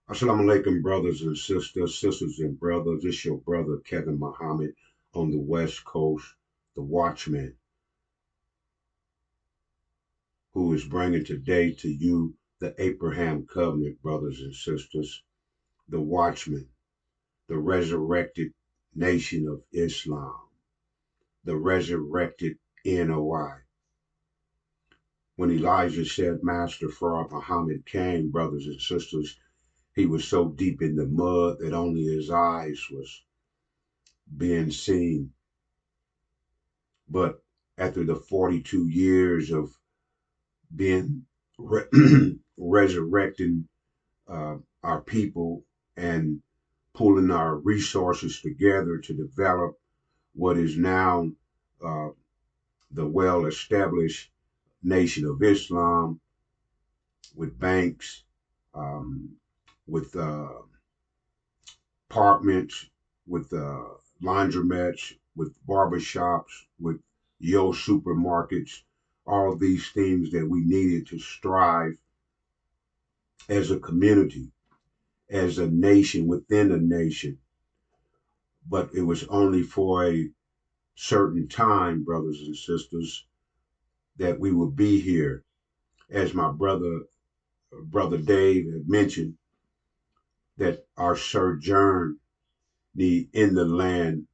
Assalamu alaikum, brothers and sisters and brothers. It's your brother Kevin Muhammad on the West Coast, the Watchman, who is bringing today to you the Abraham Covenant, brothers and sisters, the Watchman, the resurrected nation of Islam, the resurrected NOI. When Elijah said, Master Farah Muhammad came, brothers and sisters, he was so deep in the mud that only his eyes was being seen. But after the 42 years of being resurrecting our people and pulling our resources together to develop what is now uh, the well established Nation of Islam with banks, um, with apartments, with laundromats, with barbershops, with yo supermarkets, all of these things that we needed to strive as a community, as a nation within a nation. But it was only for a certain time, brothers and sisters, that we would be here. As my brother Dave had mentioned, that our sojourn in the land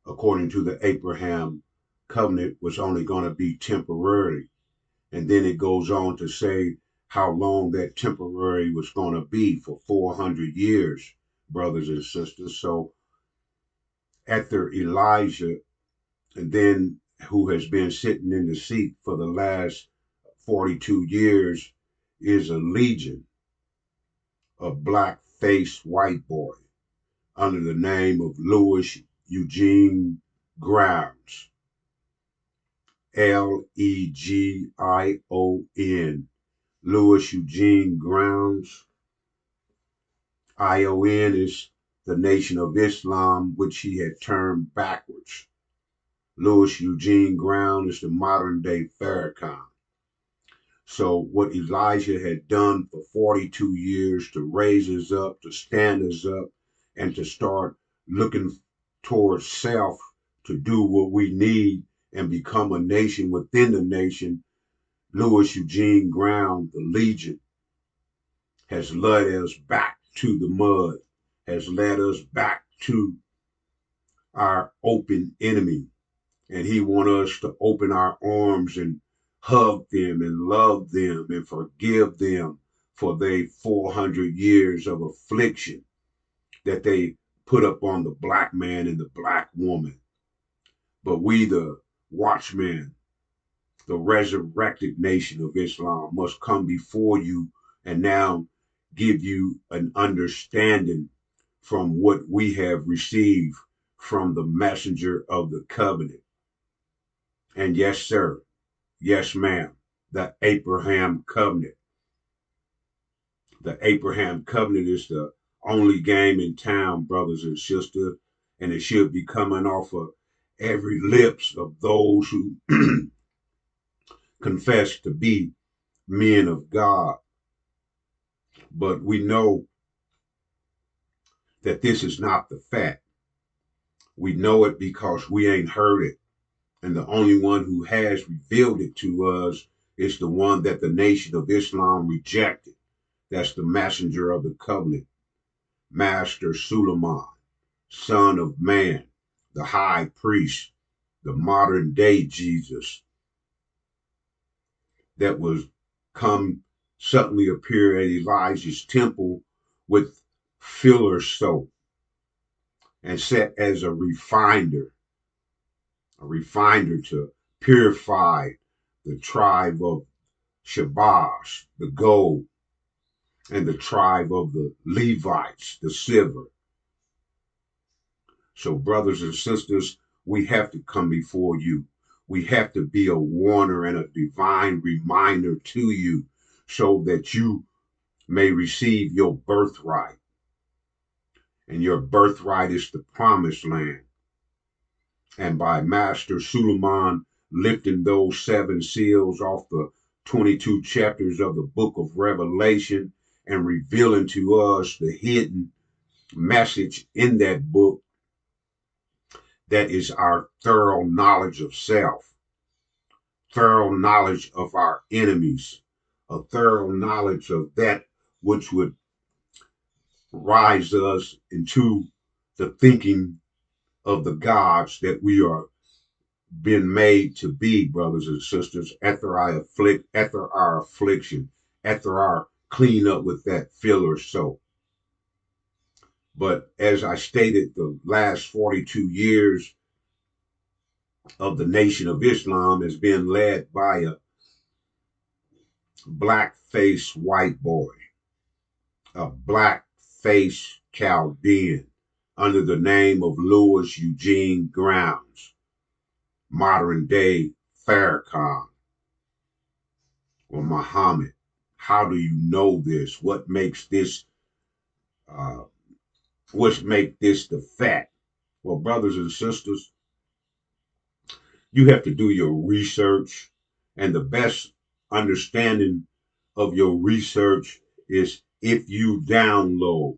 according to the Abraham covenant was only going to be temporary. And then it goes on to say how long that temporary was going to be for 400 years, brothers and sisters. So after Elijah, and then who has been sitting in the seat for the last 42 years, is a legion of black faced white boy under the name of Louis Eugene Grounds. Legion, Louis Eugene Grounds. ION is the Nation of Islam, which he had turned backwards. Louis Eugene Grounds is the modern day Farrakhan. So, what Elijah had done for 42 years to raise us up, to stand us up, and to start looking towards self to do what we need and become a nation within the nation, Louis Eugene Ground, the Legion, has led us back to the mud, has led us back to our open enemy. And he wants us to open our arms and hug them and love them and forgive them for their 400 years of affliction that they put up on the black man and the black woman. But we, the watchmen, the resurrected nation of Islam, must come before you and now give you an understanding from what we have received from the messenger of the covenant. And yes, sir, yes, ma'am, the Abraham covenant. The Abraham covenant is the only game in town, brothers and sisters, and it should be coming off of every lips of those who confess to be men of God. But we know that this is not the fact. We know it because we ain't heard it. And the only one who has revealed it to us is the one that the Nation of Islam rejected. That's the messenger of the covenant, Master Suleiman, son of man, the high priest, the modern day Jesus that was come suddenly appear at Elijah's temple with filler soap and set as a refiner to purify the tribe of Shabazz, the gold, and the tribe of the Levites, the silver. So, brothers and sisters, we have to come before you. We have to be a warner and a divine reminder to you so that you may receive your birthright. And your birthright is the promised land. And by Master Suleiman lifting those seven seals off the 22 chapters of the book of Revelation and revealing to us the hidden message in that book, that is our thorough knowledge of self, thorough knowledge of our enemies, a thorough knowledge of that which would rise us into the thinking of the gods that we are been made to be, brothers and sisters, after our affliction, after our clean up with that filler soap. But as I stated, the last 42 years of the Nation of Islam has been led by a black-faced white boy, a black-faced Chaldean, under the name of Louis Eugene Grounds, modern day Farrakhan or Muhammad. How do you know this? What makes this uh, the fact? Well, brothers and sisters, you have to do your research, and the best understanding of your research is if you download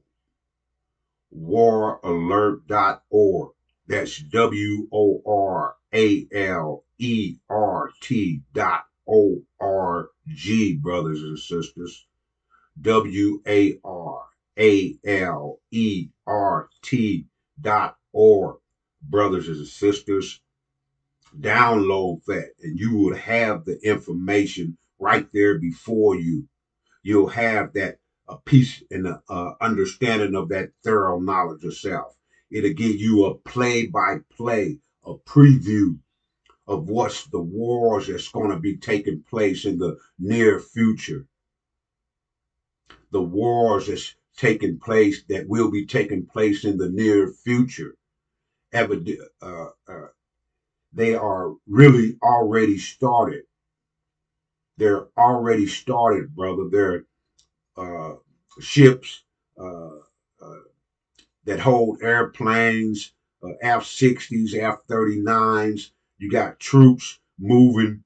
waralert.org. That's WORALERT.org, brothers and sisters. WARALERT.org, brothers and sisters. Download that, and you will have the information right there before you. You'll have that a piece and a understanding of that thorough knowledge of self. It'll give you a play-by-play, a preview of what's the wars that's going to be taking place in the near future. The wars that's taking place, that will be taking place in the near future. They are really already started. They're already started, brother. They're uh, ships uh, uh, that hold airplanes, F-60s, F-39s. You got troops moving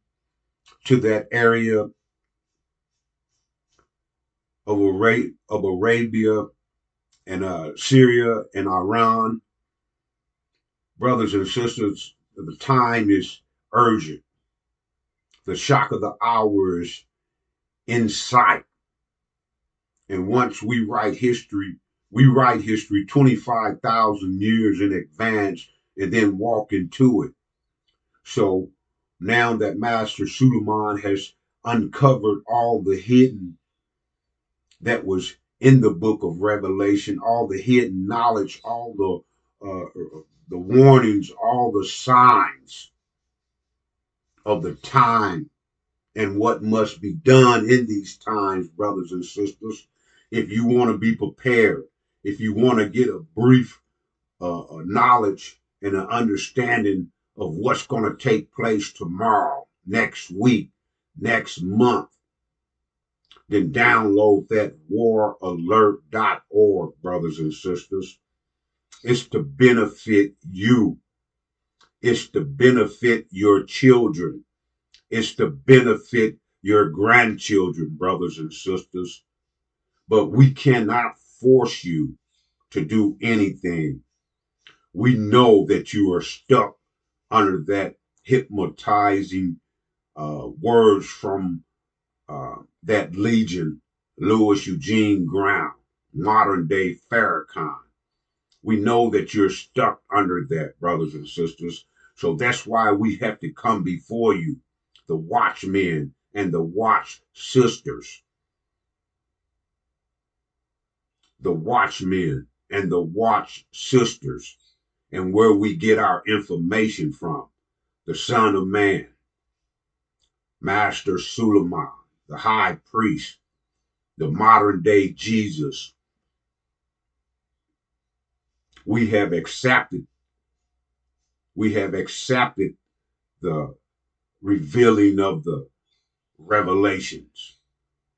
to that area of Arabia and Syria and Iran. Brothers and sisters, the time is urgent. The shock of the hour is in sight. And once we write history 25,000 years in advance and then walk into it. So now that Master Suleiman has uncovered all the hidden that was in the book of Revelation, all the hidden knowledge, all the warnings, all the signs of the time and what must be done in these times, brothers and sisters. If you want to be prepared, if you want to get a brief knowledge and an understanding of what's going to take place tomorrow, next week, next month, then download that waralert.org, brothers and sisters. It's to benefit you. It's to benefit your children. It's to benefit your grandchildren, brothers and sisters. But we cannot force you to do anything. We know that you are stuck under that hypnotizing words from that legion, Louis Eugene Ground, modern day Farrakhan. We know that you're stuck under that, brothers and sisters. So that's why we have to come before you, the watchmen and the watch sisters, the watchmen and the watch sisters, and where we get our information from, the Son of Man, Master Suleiman, the High Priest, the modern day Jesus. We have accepted the revealing of the revelations.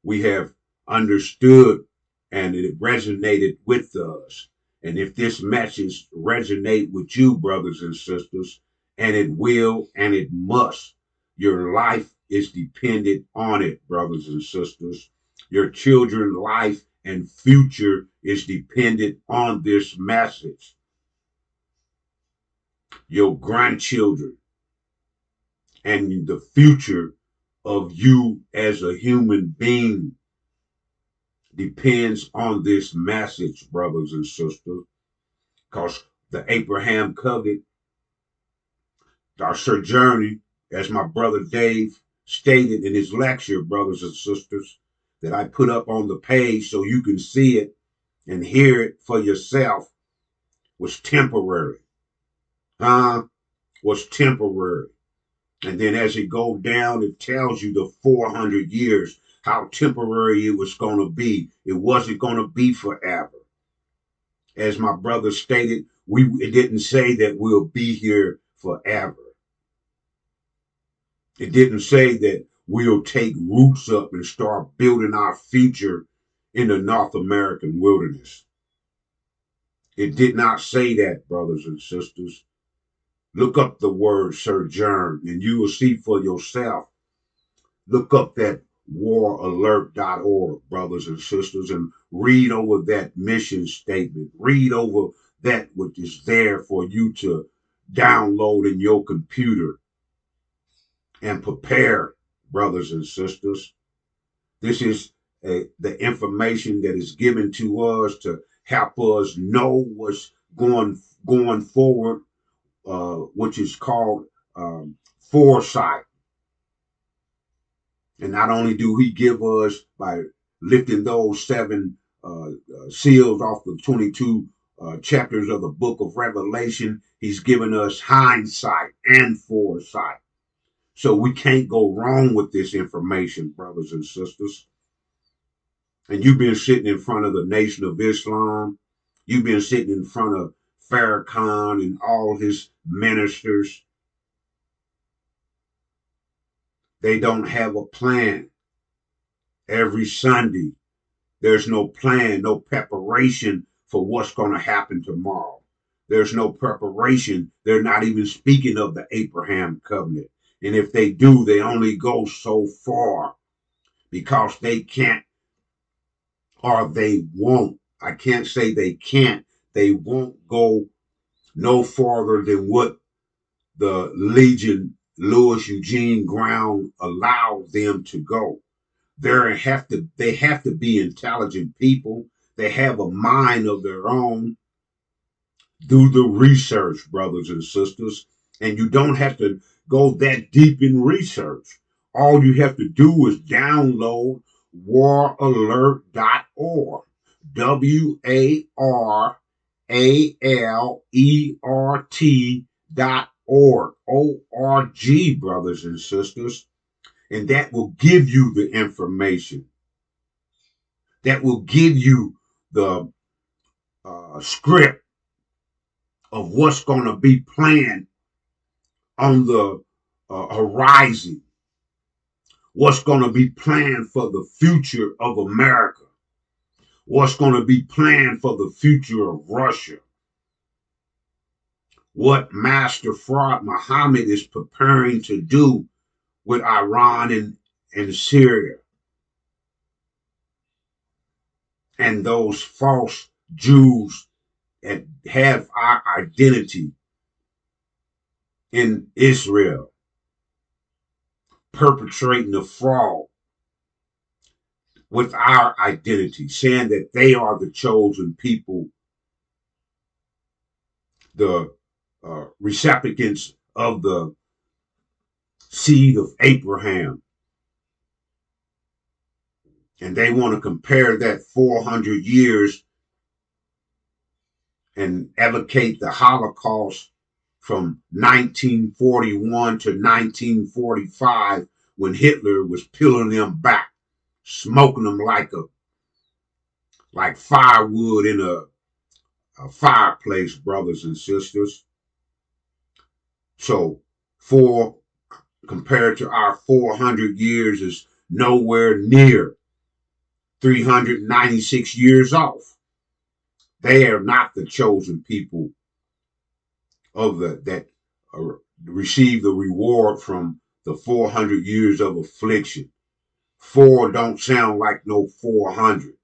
We have understood, and it resonated with us. And if this message resonate with you, brothers and sisters, and it will and it must, your life is dependent on it, brothers and sisters. Your children's life and future is dependent on this message. Your grandchildren and the future of you as a human being depends on this message, brothers and sisters, because the Abraham covenant, our sojourning, as my brother Dave stated in his lecture, brothers and sisters, that I put up on the page so you can see it and hear it for yourself, was temporary. Was temporary. And then as it goes down, it tells you the 400 years, how temporary it was going to be. It wasn't going to be forever. As my brother stated, it didn't say that we'll be here forever. It didn't say that we'll take roots up and start building our future in the North American wilderness. It did not say that, brothers and sisters. Look up the word sojourn and you will see for yourself. Look up that waralert.org, brothers and sisters, and read over that mission statement. Read over that which is there for you to download in your computer and prepare, brothers and sisters. This is the information that is given to us to help us know what's going forward, which is called foresight. And not only do he give us by lifting those seven seals off the 22 chapters of the book of Revelation, he's given us hindsight and foresight. So we can't go wrong with this information, brothers and sisters. And you've been sitting in front of the Nation of Islam. You've been sitting in front of Farrakhan and all his ministers. They don't have a plan. Every Sunday, there's no plan, no preparation for what's going to happen tomorrow. There's no preparation. They're not even speaking of the Abraham covenant. And if they do, they only go so far because they can't or they won't. I can't say they can't. They won't go no farther than what the Legion Louis Eugene Ground allowed them to go. They have to be intelligent people. They have a mind of their own. Do the research, brothers and sisters. And you don't have to go that deep in research. All you have to do is download waralert.org. WARALERT.org. ORG, brothers and sisters. And that will give you the information. That will give you the script of what's going to be planned on the horizon. What's going to be planned for the future of America. What's going to be planned for the future of Russia. What Master Fraud Muhammad is preparing to do with Iran and Syria. And those false Jews that have our identity in Israel, perpetrating the fraud with our identity, saying that they are the chosen people, the recipients of the seed of Abraham. And they want to compare that 400 years and allocate the Holocaust from 1941 to 1945 when Hitler was peeling them back, smoking them like firewood in a fireplace, brothers and sisters. So compared to our 400 years is nowhere near 396 years off. They are not the chosen people of that receive the reward from the 400 years of affliction. 4 don't sound like no 400.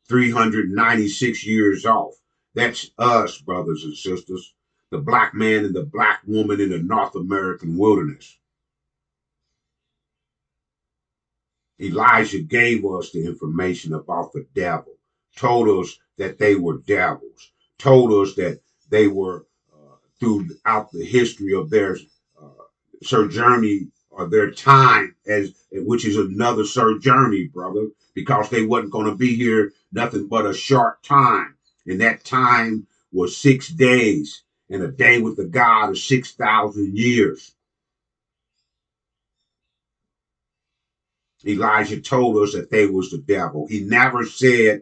396 years off. That's us, brothers and sisters, the black man and the black woman in the North American wilderness. Elijah gave us the information about the devil, told us that they were devils, told us that they were throughout the history of their sojourning or their time, as which is another sojourning, brother, because they wasn't going to be here nothing but a short time, and that time was 6 days, and a day with the God is 6,000 years. Elijah told us that they was the devil. He never said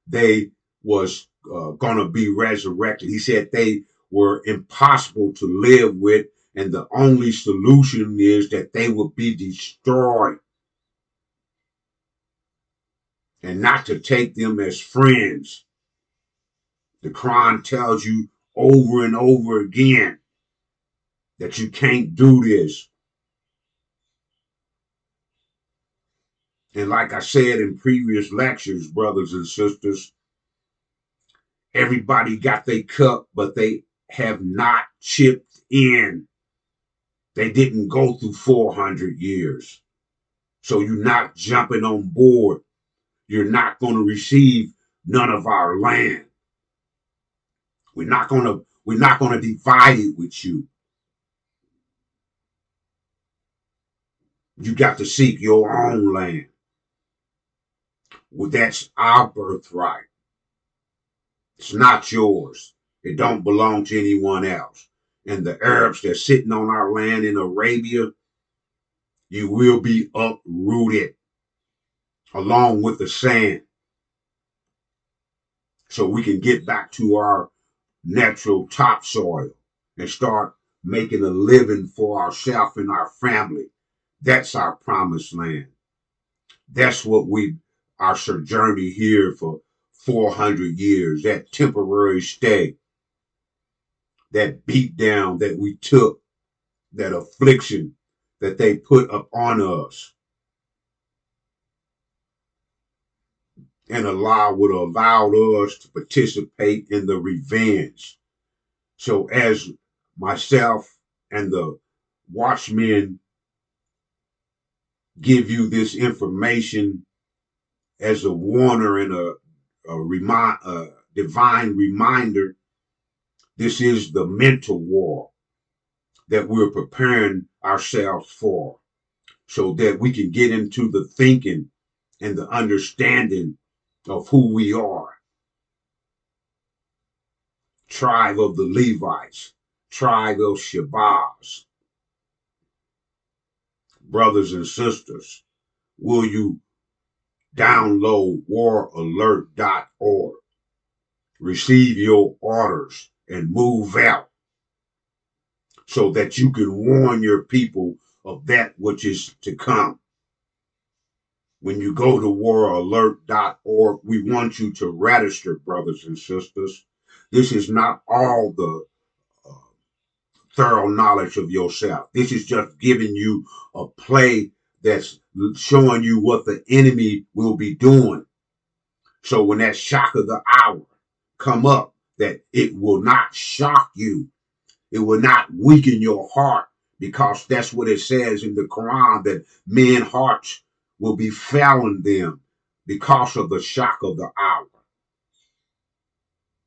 they was going to be resurrected. He said they were impossible to live with, and the only solution is that they would be destroyed, and not to take them as friends. The Quran tells you over and over again that you can't do this. And like I said in previous lectures, brothers and sisters, everybody got their cup, but they have not chipped in. They didn't go through 400 years. So you're not jumping on board. You're not going to receive none of our land. We're not going to divide it with you. You got to seek your own land. Well, that's our birthright. It's not yours. It don't belong to anyone else. And the Arabs that's sitting on our land in Arabia, you will be uprooted along with the sand, so we can get back to our natural topsoil and start making a living for ourselves and our family. That's our promised land. That's what our sojourning here for 400 years, that temporary stay, that beat down that we took, that affliction that they put upon us. And Allah would allow us to participate in the revenge. So as myself and the watchmen give you this information as a warner and a divine reminder, this is the mental war that we're preparing ourselves for, so that we can get into the thinking and the understanding of who we are. Tribe of the Levites, tribe of Shabazz. Brothers and sisters, will you download waralert.org, receive your orders, and move out, so that you can warn your people of that which is to come. When you go to waralert.org, we want you to register, brothers and sisters. This is not all the thorough knowledge of yourself. This is just giving you a play that's showing you what the enemy will be doing. So when that shock of the hour come up, that it will not shock you. It will not weaken your heart, because that's what it says in the Quran, that men's hearts will be failing them because of the shock of the hour.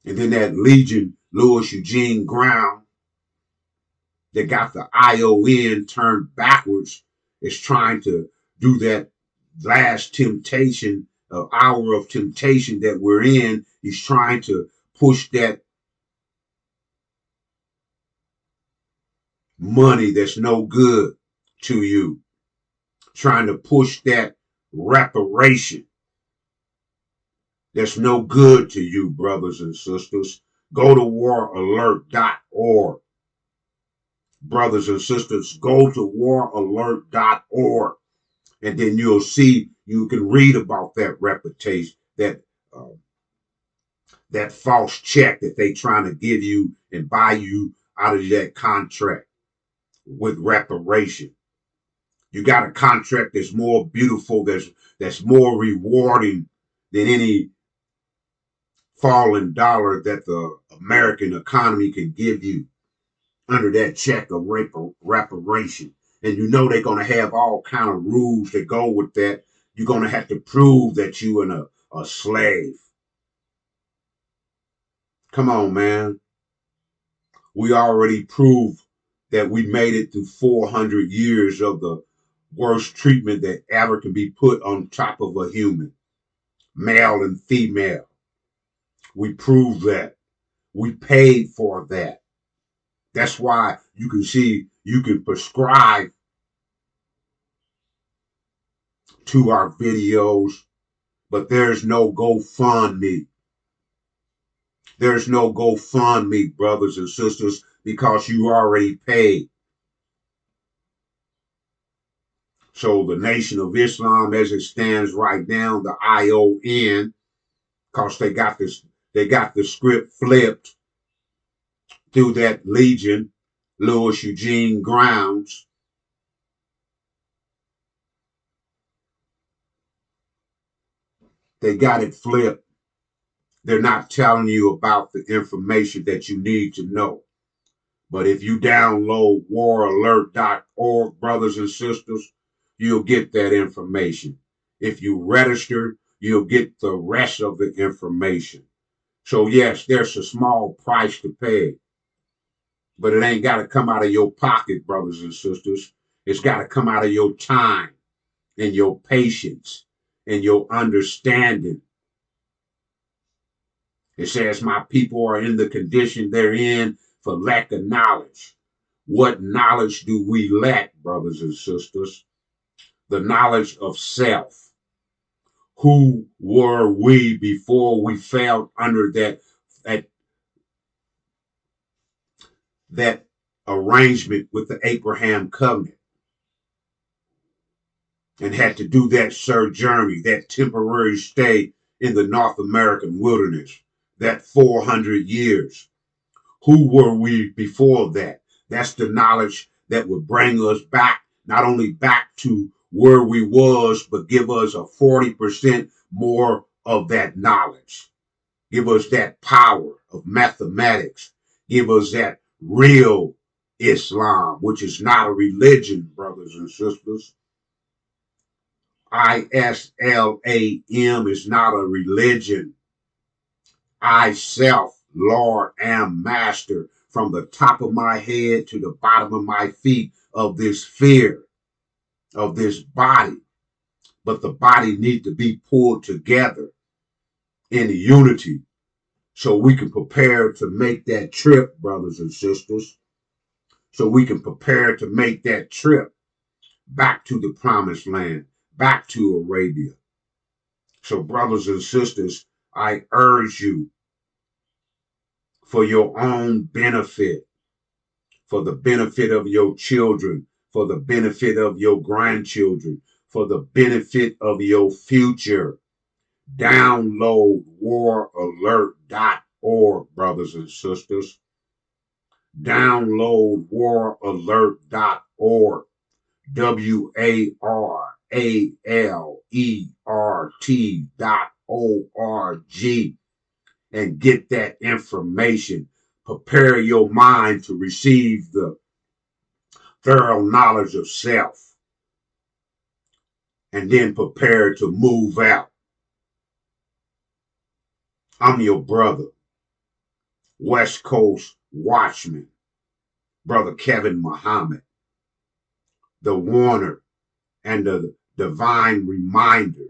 And then that Legion, Louis Eugene Brown, that got the ION turned backwards, is trying to do that last temptation, hour of temptation that we're in. He's trying to push that money that's no good to you, trying to push that reparation that's no good to you, brothers and sisters. Go to waralert.org. Brothers and sisters, go to waralert.org, and then you'll see, you can read about that reputation, that false check that they trying to give you and buy you out of that contract with reparation. You got a contract that's more beautiful, that's more rewarding than any falling dollar that the American economy can give you under that check of reparation. And you know they're going to have all kind of rules that go with that. You're going to have to prove that you are a slave. Come on, man. We already proved that we made it through 400 years of the worst treatment that ever can be put on top of a human, male and female. We proved that. We paid for that. That's why you can see you can prescribe to our videos, but there's no GoFundMe. There's no GoFundMe, brothers and sisters, because you already paid. So the Nation of Islam, as it stands right now, the ION, because they got the script flipped through that Legion, Louis Eugene Grounds. They got it flipped. They're not telling you about the information that you need to know. But if you download waralert.org, brothers and sisters, you'll get that information. If you register, you'll get the rest of the information. So yes, there's a small price to pay, but it ain't got to come out of your pocket, brothers and sisters. It's got to come out of your time and your patience and your understanding. It says, my people are in the condition they're in for lack of knowledge. What knowledge do we lack, brothers and sisters? The knowledge of self. Who were we before we fell under that, that arrangement with the Abraham covenant and had to do that sojourn, that temporary stay in the North American wilderness, that 400 years? Who were we before that? That's the knowledge that would bring us back, not only back to where we was, but give us a 40% more of that knowledge. Give us that power of mathematics. Give us that real Islam, which is not a religion, brothers and sisters. ISLAM is not a religion. I self, Lord, am master from the top of my head to the bottom of my feet of this fear, of this body. But the body needs to be pulled together in unity so we can prepare to make that trip, brothers and sisters. So we can prepare to make that trip back to the promised land, back to Arabia. So, brothers and sisters, I urge you for your own benefit, for the benefit of your children, for the benefit of your grandchildren, for the benefit of your future. Download waralert.org, brothers and sisters. Download waralert.org. WARALERT.org and get that information. Prepare your mind to receive the thorough knowledge of self and then prepare to move out. I'm your brother, West Coast Watchman, Brother Kevin Muhammad, the warner and the divine reminder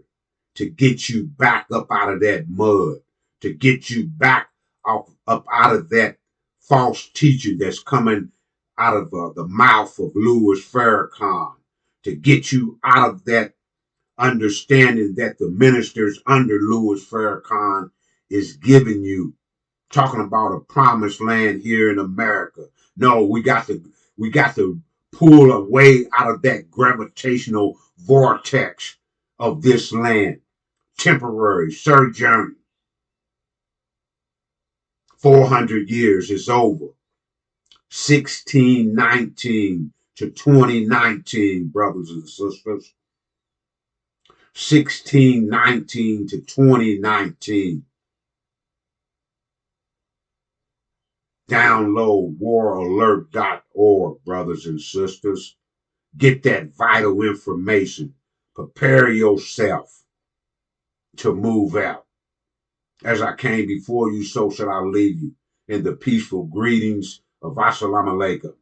to get you back up out of that mud, to get you back up out of that false teaching that's coming out of the mouth of Louis Farrakhan, to get you out of that understanding that the ministers under Louis Farrakhan is giving you, talking about a promised land here in America. No, we got to pull away out of that gravitational vortex of this land. Temporary sojourn. 400 years is over. 1619 to 2019, brothers and sisters. 1619 to 2019. Download waralert.org, brothers and sisters. Get that vital information. Prepare yourself to move out. As I came before you, so shall I leave you. In the peaceful greetings of Assalamu alaikum.